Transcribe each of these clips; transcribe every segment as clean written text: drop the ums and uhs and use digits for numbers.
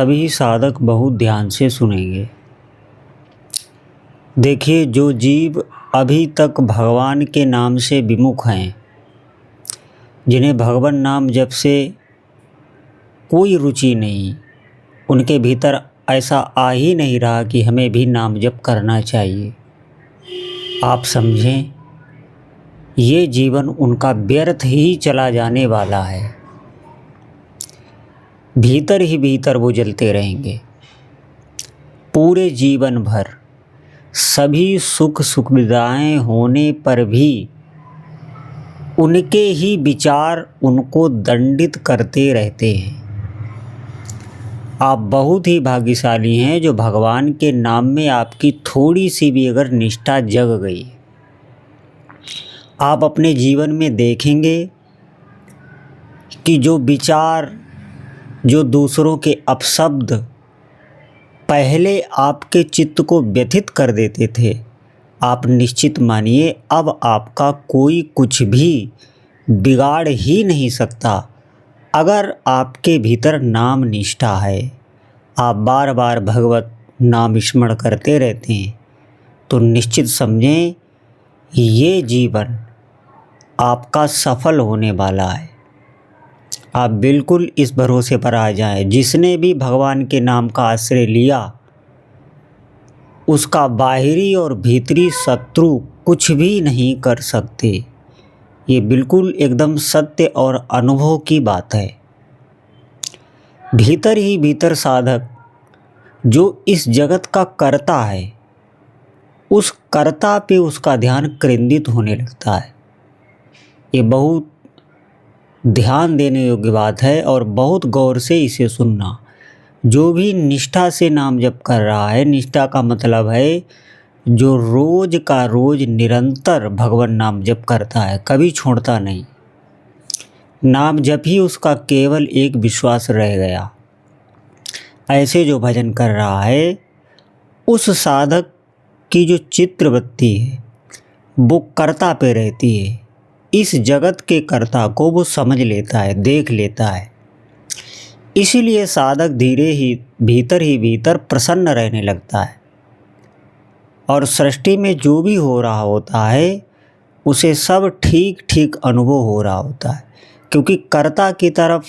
सभी साधक बहुत ध्यान से सुनेंगे। देखिए, जो जीव अभी तक भगवान के नाम से विमुख हैं, जिन्हें भगवान नाम जप से कोई रुचि नहीं, उनके भीतर ऐसा आ ही नहीं रहा कि हमें भी नाम जप करना चाहिए। आप समझें, ये जीवन उनका व्यर्थ ही चला जाने वाला है। भीतर ही भीतर वो जलते रहेंगे पूरे जीवन भर। सभी सुख सुविधाएं होने पर भी उनके ही विचार उनको दंडित करते रहते हैं। आप बहुत ही भाग्यशाली हैं जो भगवान के नाम में आपकी थोड़ी सी भी अगर निष्ठा जग गई। आप अपने जीवन में देखेंगे कि जो विचार, जो दूसरों के अपशब्द पहले आपके चित्त को व्यथित कर देते थे, आप निश्चित मानिए अब आपका कोई कुछ भी बिगाड़ ही नहीं सकता। अगर आपके भीतर नाम निष्ठा है, आप बार बार भगवत नाम स्मरण करते रहते हैं, तो निश्चित समझें ये जीवन आपका सफल होने वाला है। आप बिल्कुल इस भरोसे पर आ जाएं, जिसने भी भगवान के नाम का आश्रय लिया उसका बाहरी और भीतरी शत्रु कुछ भी नहीं कर सकते। ये बिल्कुल एकदम सत्य और अनुभव की बात है। भीतर ही भीतर साधक जो इस जगत का कर्ता है, उस कर्ता पे उसका ध्यान केंद्रित होने लगता है। ये बहुत ध्यान देने योग्य बात है और बहुत गौर से इसे सुनना। जो भी निष्ठा से नाम जप कर रहा है, निष्ठा का मतलब है जो रोज का रोज निरंतर भगवान नाम जप करता है, कभी छोड़ता नहीं। नाम जप ही उसका केवल एक विश्वास रह गया। ऐसे जो भजन कर रहा है, उस साधक की जो चित्रवृत्ति है वो कर्ता पे रहती है। इस जगत के कर्ता को वो समझ लेता है, देख लेता है। इसीलिए साधक धीरे ही भीतर प्रसन्न रहने लगता है और सृष्टि में जो भी हो रहा होता है उसे सब ठीक ठीक अनुभव हो रहा होता है। क्योंकि कर्ता की तरफ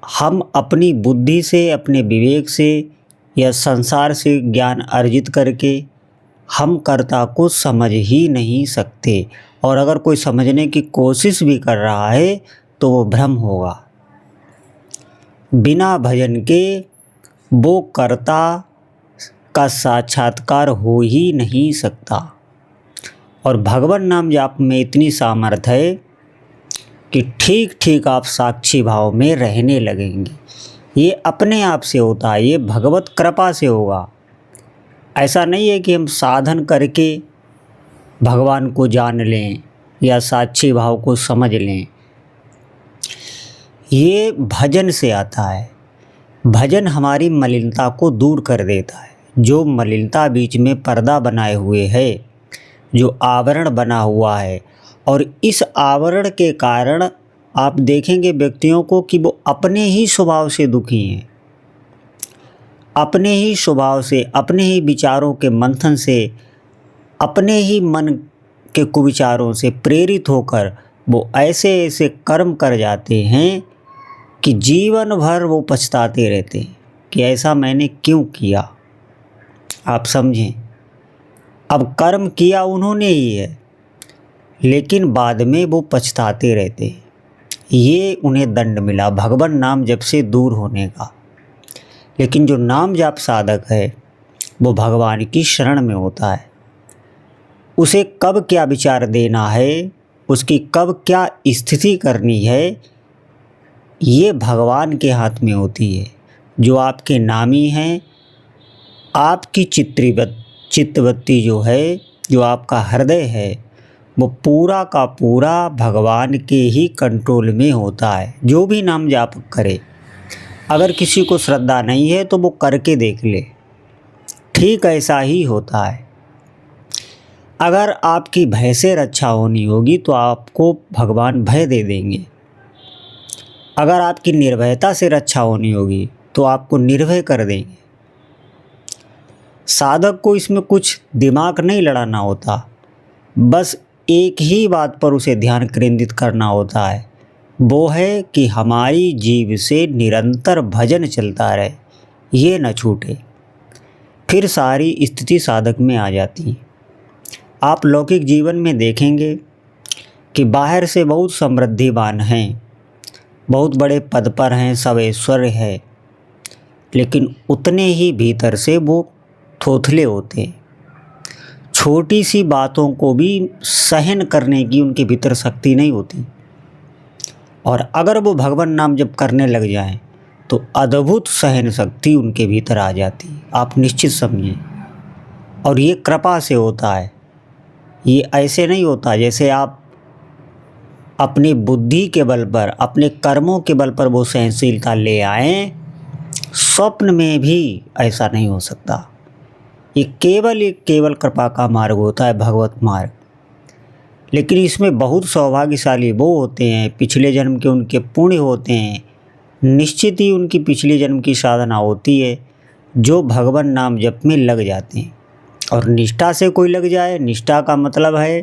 हम अपनी बुद्धि से, अपने विवेक से या संसार से ज्ञान अर्जित करके हम कर्ता को समझ ही नहीं सकते। और अगर कोई समझने की कोशिश भी कर रहा है तो वो भ्रम होगा। बिना भजन के वो कर्ता का साक्षात्कार हो ही नहीं सकता। और भगवान नाम जाप में इतनी सामर्थ्य है कि ठीक ठीक आप साक्षी भाव में रहने लगेंगे। ये अपने आप से होता है, ये भगवत कृपा से होगा। ऐसा नहीं है कि हम साधन करके भगवान को जान लें या साक्षी भाव को समझ लें। ये भजन से आता है। भजन हमारी मलिनता को दूर कर देता है। जो मलिनता बीच में पर्दा बनाए हुए है, जो आवरण बना हुआ है, और इस आवरण के कारण आप देखेंगे व्यक्तियों को कि वो अपने ही स्वभाव से दुखी हैं, अपने ही स्वभाव से, अपने ही विचारों के मंथन से, अपने ही मन के कुविचारों से प्रेरित होकर वो ऐसे ऐसे कर्म कर जाते हैं कि जीवन भर वो पछताते रहते हैं कि ऐसा मैंने क्यों किया। आप समझें, अब कर्म किया उन्होंने ही है, लेकिन बाद में वो पछताते रहते हैं। ये उन्हें दंड मिला भगवान नाम जप से दूर होने का। लेकिन जो नाम जाप साधक है वो भगवान की शरण में होता है। उसे कब क्या विचार देना है, उसकी कब क्या स्थिति करनी है, ये भगवान के हाथ में होती है। जो आपके नामी हैं, आपकी चित्तवृत्ति जो है, जो आपका हृदय है, वो पूरा का पूरा भगवान के ही कंट्रोल में होता है। जो भी नाम जाप करे, अगर किसी को श्रद्धा नहीं है तो वो करके देख ले, ठीक ऐसा ही होता है। अगर आपकी भय से रक्षा होनी होगी तो आपको भगवान भय दे देंगे। अगर आपकी निर्भयता से रक्षा होनी होगी तो आपको निर्भय कर देंगे। साधक को इसमें कुछ दिमाग नहीं लड़ाना होता, बस एक ही बात पर उसे ध्यान केंद्रित करना होता है, वो है कि हमारी जीभ से निरंतर भजन चलता रहे, ये न छूटे। फिर सारी स्थिति साधक में आ जाती है। आप लौकिक जीवन में देखेंगे कि बाहर से बहुत समृद्धिवान हैं, बहुत बड़े पद पर हैं, सब ऐश्वर्य है, लेकिन उतने ही भीतर से वो थोथले होते हैं। छोटी सी बातों को भी सहन करने की उनके भीतर शक्ति नहीं होती। और अगर वो भगवान नाम जप करने लग जाएं तो अद्भुत सहन शक्ति उनके भीतर आ जाती है, आप निश्चित समझें। और ये कृपा से होता है, ये ऐसे नहीं होता जैसे आप अपनी बुद्धि के बल पर, अपने कर्मों के बल पर वो सहनशीलता ले आएं। स्वप्न में भी ऐसा नहीं हो सकता। ये केवल कृपा का मार्ग होता है, भगवत मार्ग। लेकिन इसमें बहुत सौभाग्यशाली वो होते हैं, पिछले जन्म के उनके पुण्य होते हैं, निश्चित ही उनकी पिछले जन्म की साधना होती है, जो भगवान नाम जप में लग जाते हैं। और निष्ठा से कोई लग जाए, निष्ठा का मतलब है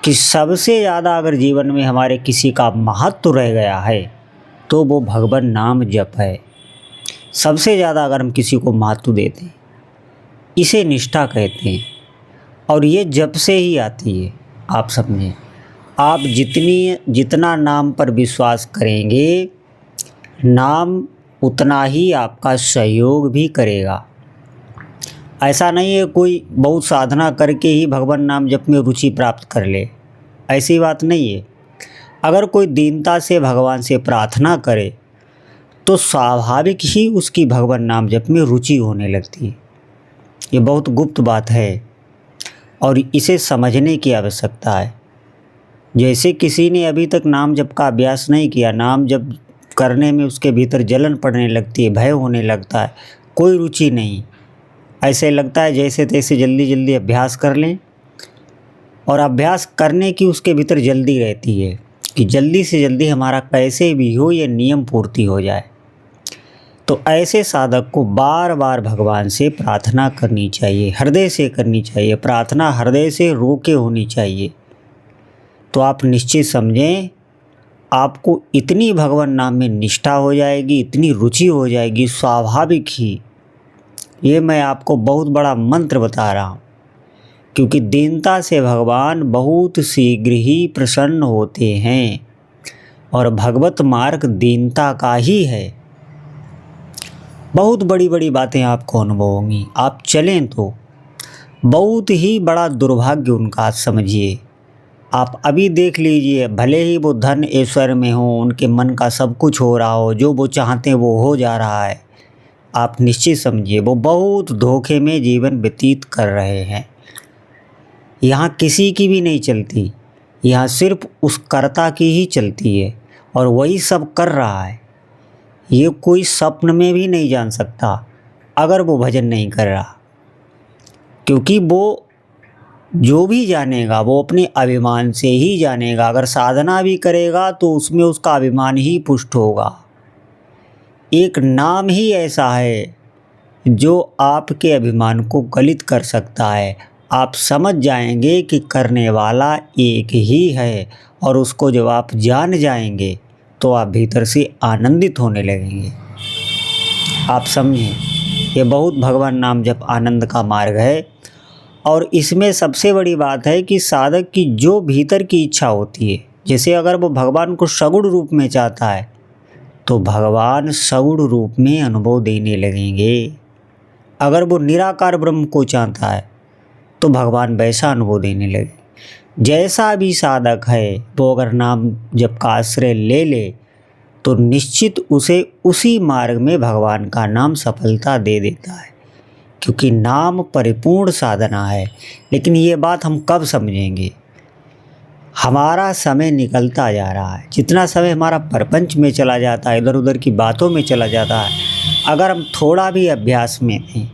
कि सबसे ज़्यादा अगर जीवन में हमारे किसी का महत्व रह गया है तो वो भगवान नाम जप है। सबसे ज़्यादा अगर हम किसी को महत्व देते हैं, इसे निष्ठा कहते हैं। और ये जप से ही आती है, आप समझें। आप जितना नाम पर विश्वास करेंगे, नाम उतना ही आपका सहयोग भी करेगा। ऐसा नहीं है कोई बहुत साधना करके ही भगवान नाम जप में रुचि प्राप्त कर ले, ऐसी बात नहीं है। अगर कोई दीनता से भगवान से प्रार्थना करे तो स्वाभाविक ही उसकी भगवान नाम जप में रुचि होने लगती है। ये बहुत गुप्त बात है और इसे समझने की आवश्यकता है। जैसे किसी ने अभी तक नाम जप का अभ्यास नहीं किया, नाम जप करने में उसके भीतर जलन पड़ने लगती है, भय होने लगता है, कोई रुचि नहीं, ऐसे लगता है जैसे तैसे जल्दी जल्दी अभ्यास कर लें। और अभ्यास करने की उसके भीतर जल्दी रहती है कि जल्दी से जल्दी हमारा कैसे भी हो ये नियम पूर्ति हो जाए। तो ऐसे साधक को बार बार भगवान से प्रार्थना करनी चाहिए, हृदय से करनी चाहिए। प्रार्थना हृदय से रोके होनी चाहिए। तो आप निश्चित समझें, आपको इतनी भगवान नाम में निष्ठा हो जाएगी, इतनी रुचि हो जाएगी, स्वाभाविक ही। ये मैं आपको बहुत बड़ा मंत्र बता रहा हूँ, क्योंकि दीनता से भगवान बहुत शीघ्र ही प्रसन्न होते हैं और भगवत मार्ग दीनता का ही है। बहुत बड़ी बड़ी बातें आपको अनुभव होंगी, आप चलें तो। बहुत ही बड़ा दुर्भाग्य उनका समझिए। आप अभी देख लीजिए, भले ही वो धन ऐश्वर्य में हो, उनके मन का सब कुछ हो रहा हो, जो वो चाहते हैं वो हो जा रहा है, आप निश्चित समझिए वो बहुत धोखे में जीवन व्यतीत कर रहे हैं। यहाँ किसी की भी नहीं चलती, यहाँ सिर्फ उस कर्ता की ही चलती है और वही सब कर रहा है। ये कोई सपन में भी नहीं जान सकता अगर वो भजन नहीं कर रहा, क्योंकि वो जो भी जानेगा वो अपने अभिमान से ही जानेगा। अगर साधना भी करेगा तो उसमें उसका अभिमान ही पुष्ट होगा। एक नाम ही ऐसा है जो आपके अभिमान को गलित कर सकता है। आप समझ जाएंगे कि करने वाला एक ही है, और उसको जब आप जान जाएंगे तो आप भीतर से आनंदित होने लगेंगे। आप समझें, ये बहुत भगवान नाम जप आनंद का मार्ग है। और इसमें सबसे बड़ी बात है कि साधक की जो भीतर की इच्छा होती है, जैसे अगर वो भगवान को सगुण रूप में चाहता है तो भगवान सगुण रूप में अनुभव देने लगेंगे। अगर वो निराकार ब्रह्म को चाहता है तो भगवान वैसा अनुभव देने लगे। जैसा भी साधक है वो अगर नाम जप का आश्रय ले ले तो निश्चित उसे उसी मार्ग में भगवान का नाम सफलता दे देता है, क्योंकि नाम परिपूर्ण साधना है। लेकिन ये बात हम कब समझेंगे? हमारा समय निकलता जा रहा है, जितना समय हमारा प्रपंच में चला जाता है, इधर उधर की बातों में चला जाता है। अगर हम थोड़ा भी अभ्यास में हैं,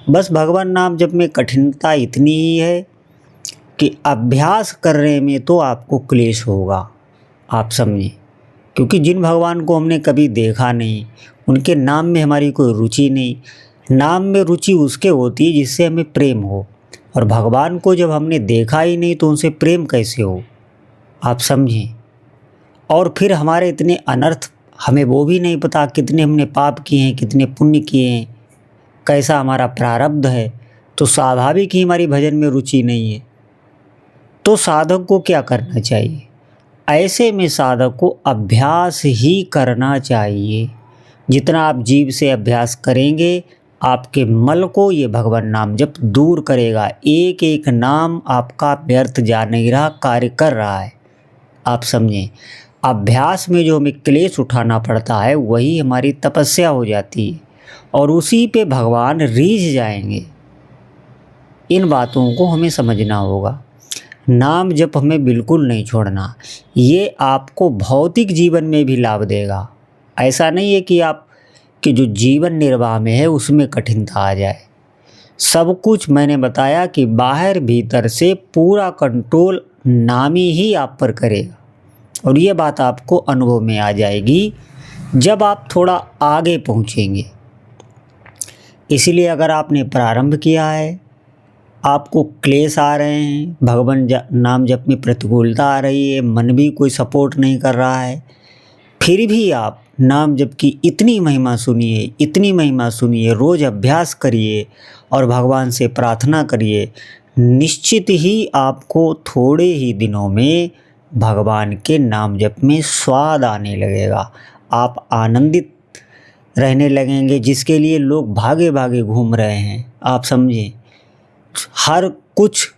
बस भगवान नाम जप में कठिनता इतनी ही है कि अभ्यास करने में तो आपको क्लेश होगा, आप समझें। क्योंकि जिन भगवान को हमने कभी देखा नहीं, उनके नाम में हमारी कोई रुचि नहीं। नाम में रुचि उसके होती है जिससे हमें प्रेम हो, और भगवान को जब हमने देखा ही नहीं तो उनसे प्रेम कैसे हो, आप समझें। और फिर हमारे इतने अनर्थ, हमें वो भी नहीं पता कितने हमने पाप किए हैं, कितने पुण्य किए हैं, कैसा हमारा प्रारब्ध है। तो स्वाभाविक ही हमारी भजन में रुचि नहीं है। तो साधक को क्या करना चाहिए? ऐसे में साधक को अभ्यास ही करना चाहिए। जितना आप जीव से अभ्यास करेंगे, आपके मल को ये भगवान नाम जप दूर करेगा। एक एक नाम आपका व्यर्थ जा नहीं रहा, कार्य कर रहा है, आप समझें। अभ्यास में जो हमें क्लेश उठाना पड़ता है वही हमारी तपस्या हो जाती है, और उसी पे भगवान रीझ जाएंगे। इन बातों को हमें समझना होगा। नाम जप हमें बिल्कुल नहीं छोड़ना। ये आपको भौतिक जीवन में भी लाभ देगा। ऐसा नहीं है कि आप कि जो जीवन निर्वाह में है उसमें कठिनता आ जाए। सब कुछ मैंने बताया कि बाहर भीतर से पूरा कंट्रोल नामी ही आप पर करेगा, और ये बात आपको अनुभव में आ जाएगी जब आप थोड़ा आगे पहुँचेंगे। इसीलिए अगर आपने प्रारंभ किया है, आपको क्लेश आ रहे हैं, भगवान नाम जप में प्रतिकूलता आ रही है, मन भी कोई सपोर्ट नहीं कर रहा है, फिर भी आप नाम जप की इतनी महिमा सुनिए, इतनी महिमा सुनिए, रोज़ अभ्यास करिए और भगवान से प्रार्थना करिए। निश्चित ही आपको थोड़े ही दिनों में भगवान के नाम जप में स्वाद आने लगेगा। आप आनंदित रहने लगेंगे, जिसके लिए लोग भागे भागे घूम रहे हैं, आप समझें। हर कुछ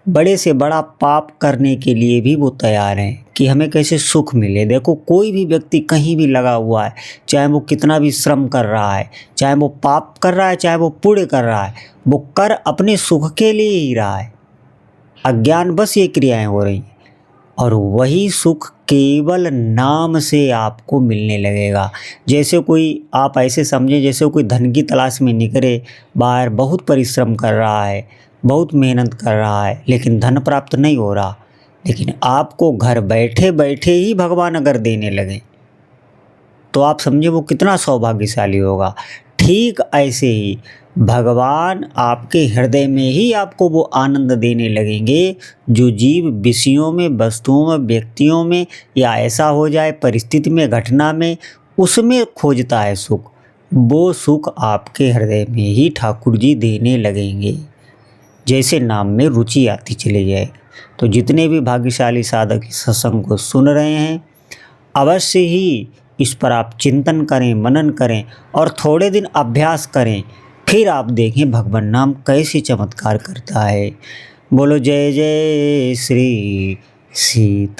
बड़े से बड़ा पाप करने के लिए भी वो तैयार हैं कि हमें कैसे सुख मिले। देखो, कोई भी व्यक्ति कहीं भी लगा हुआ है, चाहे वो कितना भी श्रम कर रहा है, चाहे वो पाप कर रहा है, चाहे वो पुण्य कर रहा है, वो कर अपने सुख के लिए ही रहा है। अज्ञान बस ये क्रियाएं हो रही हैं, और वही सुख केवल नाम से आपको मिलने लगेगा। जैसे कोई, आप ऐसे समझें जैसे कोई धन की तलाश में निकले, बाहर बहुत परिश्रम कर रहा है, बहुत मेहनत कर रहा है, लेकिन धन प्राप्त नहीं हो रहा। लेकिन आपको घर बैठे बैठे ही भगवान अगर देने लगे तो आप समझे वो कितना सौभाग्यशाली होगा। ठीक ऐसे ही भगवान आपके हृदय में ही आपको वो आनंद देने लगेंगे जो जीव विषयों में, वस्तुओं में, व्यक्तियों में, या ऐसा हो जाए परिस्थिति में, घटना में, उसमें खोजता है सुख, वो सुख आपके हृदय में ही ठाकुर जी देने लगेंगे, जैसे नाम में रुचि आती चली जाए। तो जितने भी भाग्यशाली साधक इस सत्संग को सुन रहे हैं, अवश्य ही इस पर आप चिंतन करें, मनन करें और थोड़े दिन अभ्यास करें। फिर आप देखें भगवान नाम कैसे चमत्कार करता है। बोलो जय जय श्री सीताराम।